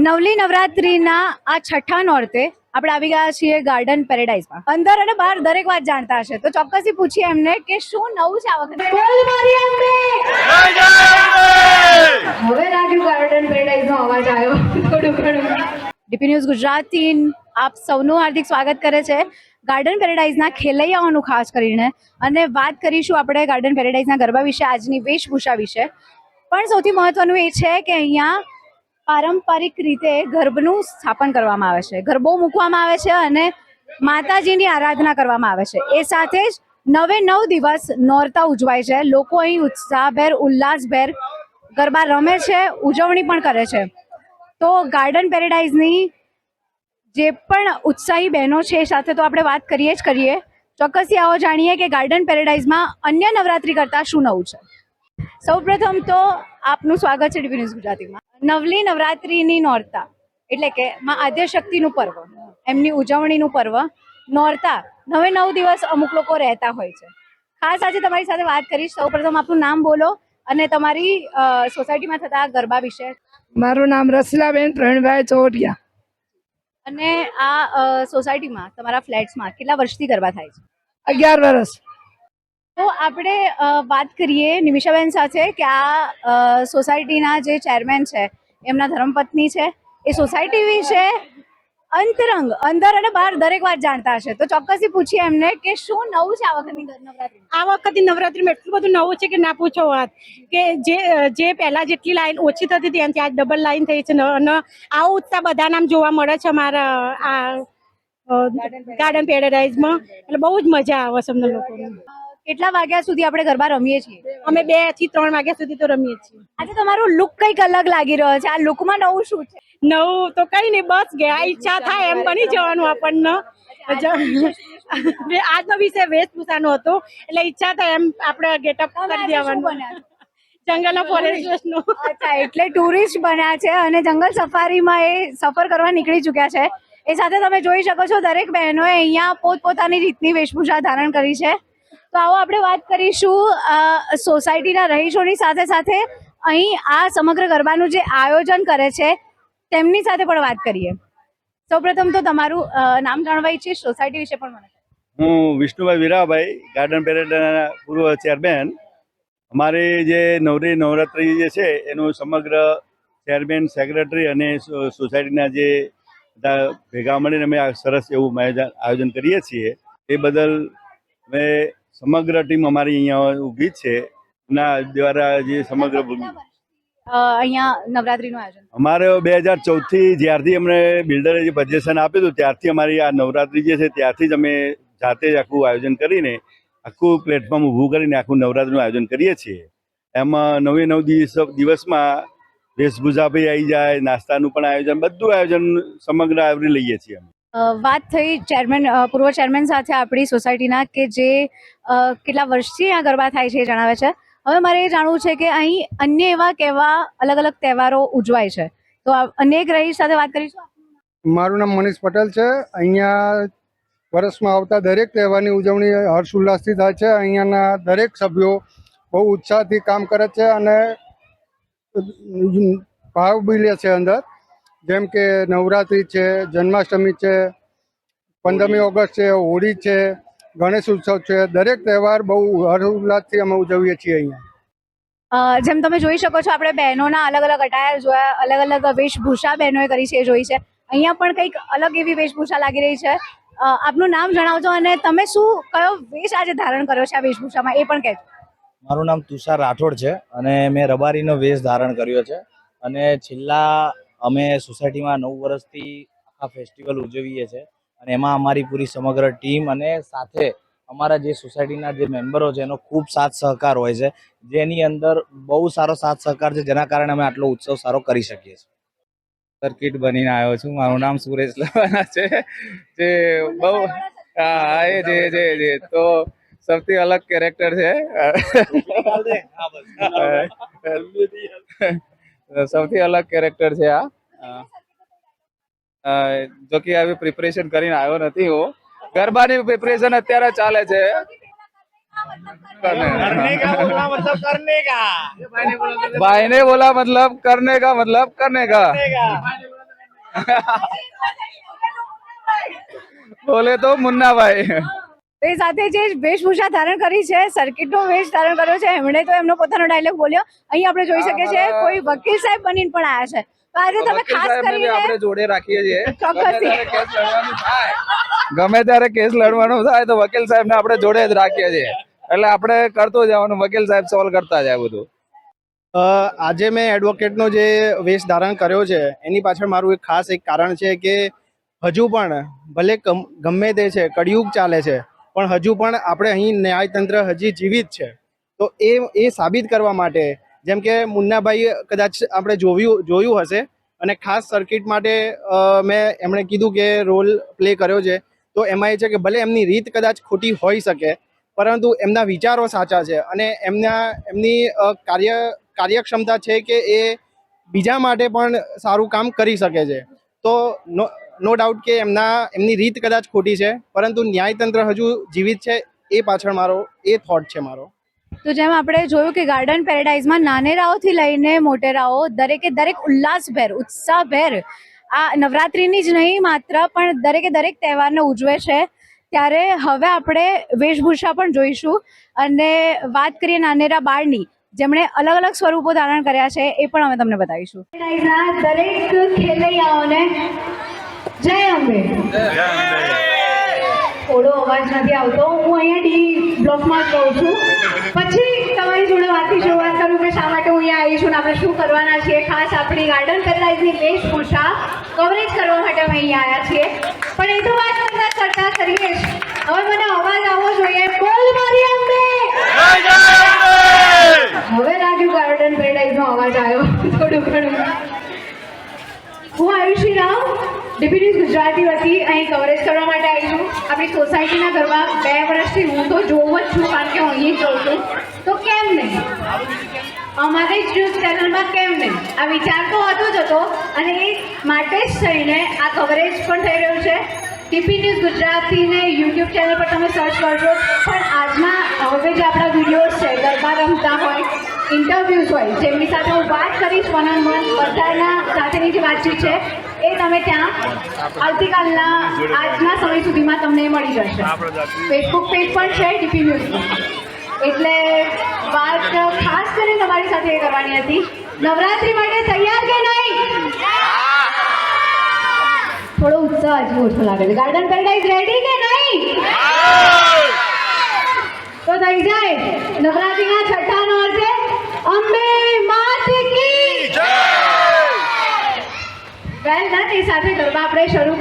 નવલી નવરાત્રીના આ છઠ્ઠા નોરતે આપણે આવી ગયા છીએ ગાર્ડન પેરેડાઇઝમાં. અંદર અને બહાર દરેક વાત જાણતા હશે, તો ચોક્કસથી પૂછીએ એમને કે શું નવું છે આ વખતે. હવે લાગ્યું ગાર્ડન પેરેડાઇઝનો અવાજ આવ્યો થોડું ઘણું. ડીપી ન્યૂઝ ગુજરાતી આપ સૌનું હાર્દિક સ્વાગત કરે છે ગાર્ડન પેરેડાઇઝના ખેલૈયાઓનું ખાસ કરીને, અને વાત કરીશું આપણે ગાર્ડન પેરેડાઇઝના ગરબા વિશે, આજની વેશભૂષા વિશે. પણ સૌથી મહત્વનું એ છે કે અહીંયા પારંપરિક રીતે ગરબનું સ્થાપન કરવામાં આવે છે, ગરબો મૂકવામાં આવે છે અને માતાજીની આરાધના કરવામાં આવે છે. એ સાથે જ 9 દિવસ નોરતા ઉજવાય છે. લોકો અહીં ઉત્સાહભેર ઉલ્લાસભેર ગરબા રમે છે, ઉજવણી પણ કરે છે. તો ગાર્ડન પેરેડાઇઝની જે પણ ઉત્સાહી બહેનો છે એ સાથે તો આપણે વાત કરીએ જ કરીએ. ચોક્કસથી આવો જાણીએ કે ગાર્ડન પેરેડાઇઝમાં અન્ય નવરાત્રી કરતાં શું નવું છે. સૌપ્રથમ તો આપનું સ્વાગત છે ડીપી ન્યૂઝ ગુજરાતીમાં. નવલી નવરાત્રીની નોરતા એટલે કે માં આદ્યશક્તિનું પર્વ, એમની ઉજવણીનું પર્વ નોરતા 9 દિવસ અમુક લોકો રહેતા હોય છે. ખાસ આજે તમારી સાથે વાત કરીશ. સૌપ્રથમ આપનું નામ બોલો અને તમારી સોસાયટીમાં થતા ગરબા વિશે. મારું નામ રસીલાબેન પ્રવીણભાઈ ચોટિયા. અને આ સોસાયટીમાં તમારા ફ્લેટ્સમાં કેટલા વર્ષથી ગરબા થાય છે? 11 વર્ષ. તો આપણે વાત કરીએ નિમિષાબેન સાથે કે આ સોસાયટીના જે ચેરમેન છે એમના ધર્મપત્ની છે. એ સોસાયટી વિશે અંતરંગ અંદર અને બહાર દરેક વાત જાણતા હશે, તો ચોક્કસથી પૂછીએ એમને કે શું નવું છે આ વખતની નવરાત્રી. આ વખતની નવરાત્રીમાં એટલું બધું નવું છે કે ના પૂછો વાત, કે જે પહેલા જેટલી લાઈન ઓછી થતી હતી એનાથી આજ ડબલ લાઈન થઈ છે અને આવો ઉત્સાહ બધા નામ જોવા મળે છે અમારા આ ગાર્ડન પેરેડાઇઝમાં. એટલે બહુ જ મજા આવે છે અમને લોકોને. કેટલા વાગ્યા સુધી આપણે ગરબા રમીએ છીએ? અમે 2 થી 3 વાગ્યા સુધી તો રમીએ છીએ. આજે તમારું લુક કંઈક અલગ લાગી રહ્યો છે. આ લુકમાં નવું શું છે? નવું તો કઈ નહીં, બસ ગયા ઈચ્છા થાય એમ બની જવાનું આપણને. આજનો વિષય વેશભૂષાનો હતો એટલે ઈચ્છા થાય એમ આપણે ગેટઅપ કરી દેવાનું. જંગલના ફોરેસ્ટનો. અચ્છા, એટલે ટુરિસ્ટ બન્યા છે અને જંગલ સફારીમાં એ સફર કરવા નીકળી ચૂક્યા છે. એ સાથે તમે જોઈ શકો છો દરેક બહેનોએ અહીંયા પોતપોતાની રીતની વેશભૂષા ધારણ કરી છે. તો આવો આપણે વાત કરીશું સોસાયટીના રહીશોની સાથે સાથે અહીં આ સમગ્ર ગરબાનું જે આયોજન કરે છે તેમની સાથે પણ વાત કરીએ. સૌપ્રથમ તો તમારું નામ જાણવા ઈચ્છીશ, સોસાયટી વિશે પણ મને. હું વિષ્ણુભાઈ વીરાભાઈ, ગાર્ડન પેરેડના પૂર્વ ચેરમેન. અમારી જે નવરી નવરાત્રી જે છે એનું સમગ્ર ચેરમેન, સેક્રેટરી અને સોસાયટીના જે બધા ભેગા મળીને અમે આ સરસ એવું આયોજન કરીએ છીએ. એ બદલ અમે સમગ્ર ટીમ અમારી અહીંયા ઊભી છે ના દ્વારા જે સમગ્ર અહીંયા નવરાત્રીનું આયોજન અમારે 2014થી જ્યારથી અમને બિલ્ડરે જે પજેશન આપ્યું હતું ત્યારથી અમારી આ નવરાત્રી જે છે ત્યારથી જ અમે જાતે જ આખું આયોજન કરીને આખું પ્લેટફોર્મ ઊભું કરીને આખું નવરાત્રીનું આયોજન કરીએ છીએ. એમાં 9 દિવસમાં વેશભૂષા બી આવી જાય, નાસ્તાનું પણ આયોજન, બધું આયોજન સમગ્ર આવરી લઈએ છીએ અમે. વાત થઈ ચેરમેન, પૂર્વ ચેરમેન સાથે આપણી સોસાયટીના કે જે કેટલા વર્ષથી આ ગરબા થાય છે એ જણાવે છે. હવે મારે એ જાણવું છે કે અહીં અન્ય એવા કેવા અલગ અલગ તહેવારો ઉજવાય છે, તો અનેક રહીશ સાથે વાત કરીશું. મારું નામ મનીષ પટેલ છે. અહીંયા વર્ષમાં આવતા દરેક તહેવારની ઉજવણી હર્ષ ઉલ્લાસથી થાય છે. અહીંયાના દરેક સભ્યો બહુ ઉત્સાહથી કામ કરે છે અને ભાવ બી લે છે અંદર. જેમ કે નવરાત્રિ છે, જન્માષ્ટમી છે, 15મી ઓગસ્ટ છે, હોળી છે, ગણેશ ઉત્સવ છે. દરેક તહેવાર બહુ હર્ષ ઉલ્લાસથી અમે ઉજવીએ છીએ અહીંયા. જેમ તમે જોઈ શકો છો આપણે બહેનોના અલગ અલગ અટાયર જોયા, અલગ અલગ વેશભૂષા બહેનોએ કરી છે એ જોઈ છે. અહીંયા પણ કંઈક અલગ એવી વેશભૂષા લાગી રહી છે. આપનું નામ જણાવજો અને તમે શું કયો વેશ આજે ધારણ કર્યો છે આ વેશભૂષામાં એ પણ કહેજો. મારું નામ તુષાર રાઠોડ છે અને મેં રબારીનો વેશ ધારણ કર્યો છે. અને છેલ્લા અમે સોસાયટીમાં 9 વર્ષથી આખા ફેસ્ટિવલ ઉજવીએ છીએ અને એમાં અમારી પૂરી સમગ્ર ટીમ અને સાથે અમારા જે સોસાયટીના જે મેમ્બરો છે એનો ખૂબ સાથ સહકાર હોય છે, જેની અંદર બહુ સારો સાથ સહકાર છે, જેના કારણે અમે આટલો ઉત્સવ સારો કરી શકીએ છીએ. સર્કિટ બનીને આવ્યો છું. મારું નામ સુરેશ લવાના છે. જે બહુ હા જે તો સૌથી અલગ કેરેક્ટર છે. સૌથી અલગ કેરેક્ટર છે આ. જો કે આવી પ્રિપરેશન કરીને આવ્યો નથી હું. ગરબાની પ્રિપરેશન અત્યારે ચાલે છે. भाई ने बोला मतलब करने का मतलब करने का. બોલે તો મુન્નાભાઈ. એ સાથે જે વેશભૂષા ધારણ કરી છે, સર્કિટનો વેશ ધારણ કર્યો છે, એમણે તો એમનો પોતાનો ડાયલોગ બોલ્યો. અહીં આપણે જોઈ શકીએ છીએ કોઈ વકીલ સાહેબ બનીને પણ આવ્યા છે. તો આજે તમે વકીલ ખાસ સાહેબને બી આપણે કરીને જોડે રાખીએ છીએ. ચોક્કસથી. ગમે ત્યારે કેસ લડવાનું થાય તો વકીલ સાહેબને આપણે જોડે જ રાખીએ છીએ. એટલે આપણે કરતું જવાનું, વકીલ સાહેબ સોલ્વ કરતા જાય બધું. આજે મેં એડવોકેટનો જે વેશ ધારણ કર્યો છે એની પાછળ મારું એક ખાસ એક કારણ છે કે હજુ પણ ભલે ગમે તે છે, કળિયુગ ચાલે છે, પણ હજુ પણ આપણે અહીં ન્યાયતંત્ર હજી જીવિત છે. તો એ સાબિત કરવા માટે, જેમ કે મુન્નાભાઈ કદાચ આપણે જોયું હશે, અને ખાસ સર્કિટ માટે એમણે કીધું કે રોલ પ્લે કર્યો છે. તો એમાં એ છે કે ભલે એમની રીત કદાચ ખોટી હોઈ શકે, પરંતુ એમના વિચારો સાચા છે અને એમની કાર્યક્ષમતા છે કે એ બીજા માટે પણ સારું કામ કરી શકે છે. તો નો ડાઉટ કે એમની રીત કદાચ ખોટી છે, પરંતુ ન્યાયતંત્ર હજુ જીવિત છે. એ પાછળ મારો એ થોટ છે મારો. તો જેમ આપણે જોયું કે ગાર્ડન પેરેડાઇઝમાં નાનેરાઓથી લઈને મોટેરાઓ દરેકે દરેક ઉલ્લાસભેર, ઉત્સાહભેર આ નવરાત્રિની જ નહીં માત્ર, પણ દરેકે દરેક તહેવારને ઉજવે છે. ત્યારે હવે આપણે વેશભૂષા પણ જોઈશું અને વાત કરીએ નાનેરા બાળની, જેમણે અલગ અલગ સ્વરૂપો ધારણ કર્યા છે, એ પણ અમે તમને બતાવીશું. દરેક ખેલૈયાઓને જય અંબે. થોડો અવાજ નથી આવતો. હું અહીંયા ડી બ્લોકમાં જ રહું છું. પછી તમારી જોડે વાતથી શરૂઆત કરું કે શા માટે હું અહીંયા આવી છું ને આપણે શું કરવાના છીએ. ખાસ આપણી ગાર્ડન પેરેડાઇઝની વેશભૂષા કવરેજ કરવા માટે અમે અહીંયા આવ્યા છીએ. પણ એ તો વાત કરતા કરીએ જ. હવે મને અવાજ આવવો જોઈએ. બોલ મારી અંબે. હવે લાગ્યું ગાર્ડન પેરેડાઇઝનો અવાજ આવ્યો થોડું ઘણું. હું આયુષી રાવ, ડીપી ન્યૂઝ ગુજરાતી વતી અહીં કવરેજ કરવા માટે આવી છું. આપણી સોસાયટીના ગરબા 2 વર્ષથી હું તો જોઉં જ છું, કારણ કે હું અહીં જ રહું છું. તો કેમ નહીં અમારી જ ન્યૂઝ ચેનલમાં કેમ નહીં, આ વિચાર તો હતો જ હતો અને એ માટે જ થઈને આ કવરેજ પણ થઈ રહ્યું છે. ડીપી ન્યૂઝ ગુજરાતીને યુટ્યુબ ચેનલ પર તમે સર્ચ કરજો. પણ આજના હવે જે આપણા વિડીયોઝ છે, ગરબા રમતા હોય, ઇન્ટરવ્યૂઝ હોય, જેમની સાથે હું વાત કરીશ વન ઓન વન, બધાના સાથેની જે વાતચીત છે એ તમે ત્યાં આવતીકાલના આજના સમય સુધીમાં તમને મળી જશે. ફેસબુક પેજ પણ છે ડીપી ન્યૂઝનું. એટલે વાત ખાસ કરીને તમારી સાથે એ કરવાની હતી. નવરાત્રી માટે તૈયાર કે નહીં? થોડો ઉત્સાહ હજી ઓછો લાગે છે. ગાર્ડન પેરેડાઇઝ રેડી કે નહીં? તો થઈ જાય. નવરાત્રીના છઠ્ઠાનો અર્થ અંબે માત કી જય. Well done. એ સાથે ગરબા આપણે શરૂ